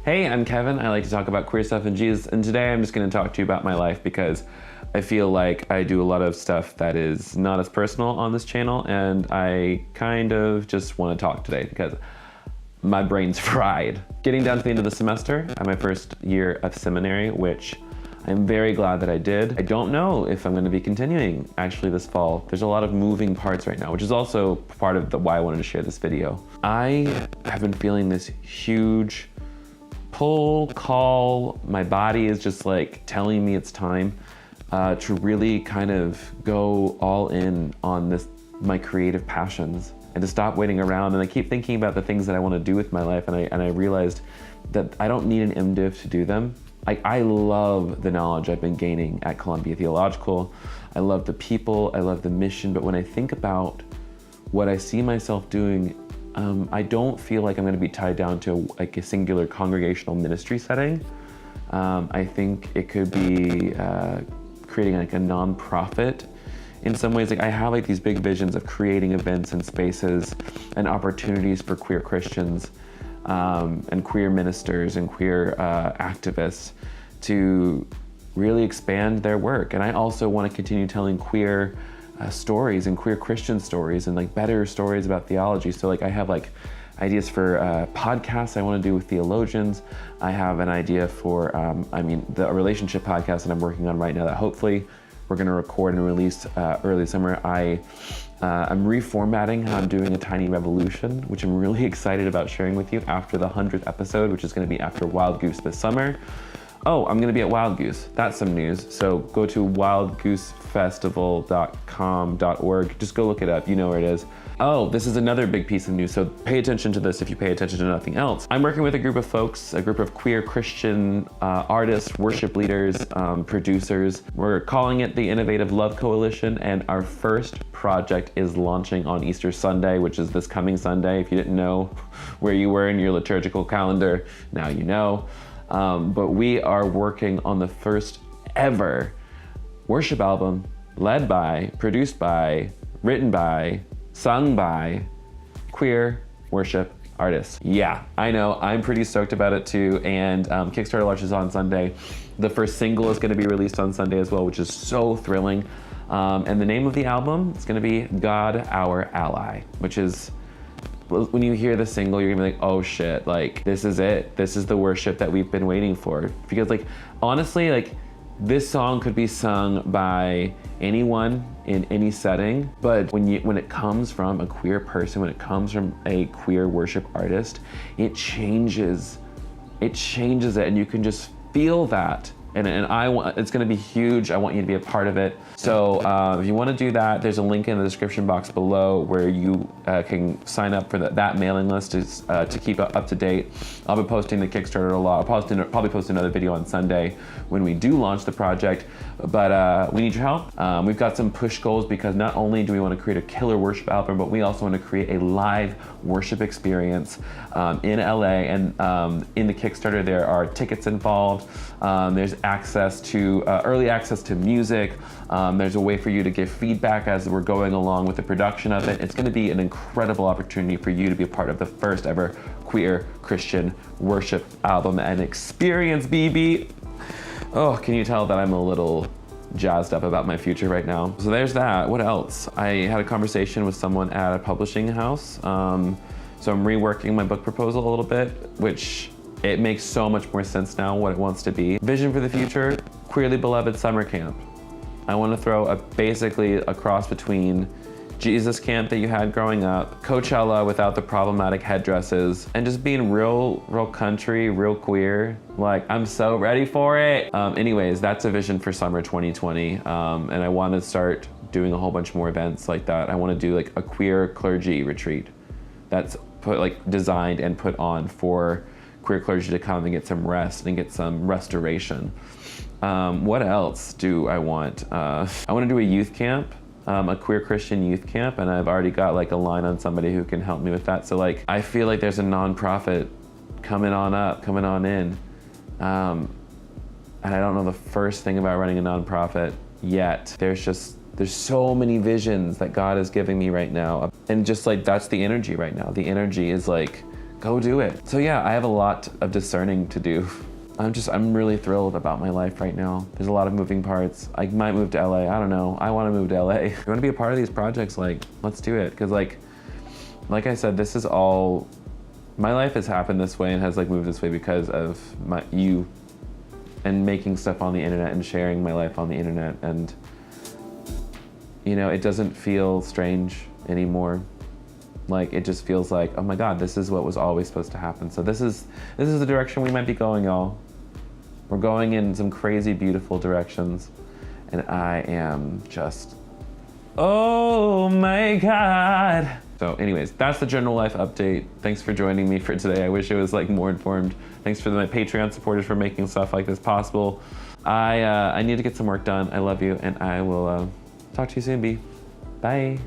Hey, I'm Kevin. I like to talk about queer stuff and Jesus, and today I'm just going to talk to you about my life because I feel like I do a lot of stuff that is not as personal on this channel, and I kind of just want to talk today because my brain's fried. Getting down to the end of the semester, I'm my first year of seminary, which I'm very glad that I did. I don't know if I'm going to be continuing actually this fall. There's a lot of moving parts right now, which is also part of why I wanted to share this video. I have been feeling this huge pull, call. My body is just like telling me it's time to really kind of go all in on my creative passions and to stop waiting around. And I keep thinking about the things that I want to do with my life, and I realized that I don't need an MDiv to do them. I love the knowledge I've been gaining at Columbia Theological. I love the people, I love the mission, but when I think about what I see myself doing, I don't feel like I'm going to be tied down to like a singular congregational ministry setting. I think it could be creating like a nonprofit in some ways. Like I have like these big visions of creating events and spaces and opportunities for queer Christians and queer ministers and queer activists to really expand their work. And I also want to continue telling queer stories and queer Christian stories and like better stories about theology. So like I have like ideas for podcasts I want to do with theologians. I have an idea for, the relationship podcast that I'm working on right now that hopefully we're going to record and release early summer. I'm reformatting how I'm doing a tiny revolution, which I'm really excited about sharing with you after the 100th episode, which is going to be after Wild Goose this summer. Oh, I'm gonna be at Wild Goose. That's some news. So go to wildgoosefestival.com.org. Just go look it up, you know where it is. Oh, this is another big piece of news, so pay attention to this if you pay attention to nothing else. I'm working with a group of folks, a group of queer Christian artists, worship leaders, producers. We're calling it the Innovative Love Coalition, and our first project is launching on Easter Sunday, which is this coming Sunday. If you didn't know where you were in your liturgical calendar, now you know. But we are working on the first ever worship album led by, produced by, written by, sung by queer worship artists. Yeah, I know, I'm pretty stoked about it too. And Kickstarter launches on Sunday. The first single is gonna be released on Sunday as well, which is so thrilling. And the name of the album is gonna be God Our Ally, which is, when you hear the single, you're gonna be like, oh shit, like this is it. This is the worship that we've been waiting for. Because like, honestly, like this song could be sung by anyone in any setting, but when it comes from a queer person, when it comes from a queer worship artist, it changes it, and you can just feel that. And it's gonna be huge. I want you to be a part of it. So if you wanna do that, there's a link in the description box below where you can sign up for that mailing list to keep up to date. I'll be posting the Kickstarter a lot. I'll probably post another video on Sunday when we do launch the project, but we need your help. We've got some push goals because not only do we wanna create a killer worship album, but we also wanna create a live worship experience in LA. And in the Kickstarter, there are tickets involved. There's early access to music. There's a way for you to give feedback as we're going along with the production of it. It's gonna be an incredible opportunity for you to be a part of the first ever queer Christian worship album and experience, BB. Oh, can you tell that I'm a little jazzed up about my future right now? So there's that. What else? I had a conversation with someone at a publishing house. So I'm reworking my book proposal a little bit, which it makes so much more sense now what it wants to be. Vision for the future, Queerly Beloved Summer Camp. I want to throw basically a cross between Jesus Camp that you had growing up, Coachella without the problematic headdresses, and just being real country, real queer. Like, I'm so ready for it. Anyways, that's a vision for summer 2020. And I want to start doing a whole bunch more events like that. I want to do like a queer clergy retreat that's designed and put on for queer clergy to come and get some rest and get some restoration. What else do I want? I want to do a youth camp, a queer Christian youth camp, and I've already got like a line on somebody who can help me with that. So like, I feel like there's a nonprofit coming on in. And I don't know the first thing about running a nonprofit yet. There's so many visions that God is giving me right now. And just like, that's the energy right now. The energy is like go do it. So yeah, I have a lot of discerning to do. I'm really thrilled about my life right now. There's a lot of moving parts. I might move to LA, I don't know. I wanna move to LA. If you wanna be a part of these projects, like, let's do it. Cause like I said, this is all, my life has happened this way and has like moved this way because of you and making stuff on the internet and sharing my life on the internet. And you know, it doesn't feel strange anymore. Like, it just feels like, oh my God, this is what was always supposed to happen. So this is the direction we might be going, y'all. We're going in some crazy, beautiful directions. And I am just, oh my God. So anyways, that's the general life update. Thanks for joining me for today. I wish it was like more informed. Thanks for my Patreon supporters for making stuff like this possible. I need to get some work done. I love you, and I will talk to you soon, B. Bye.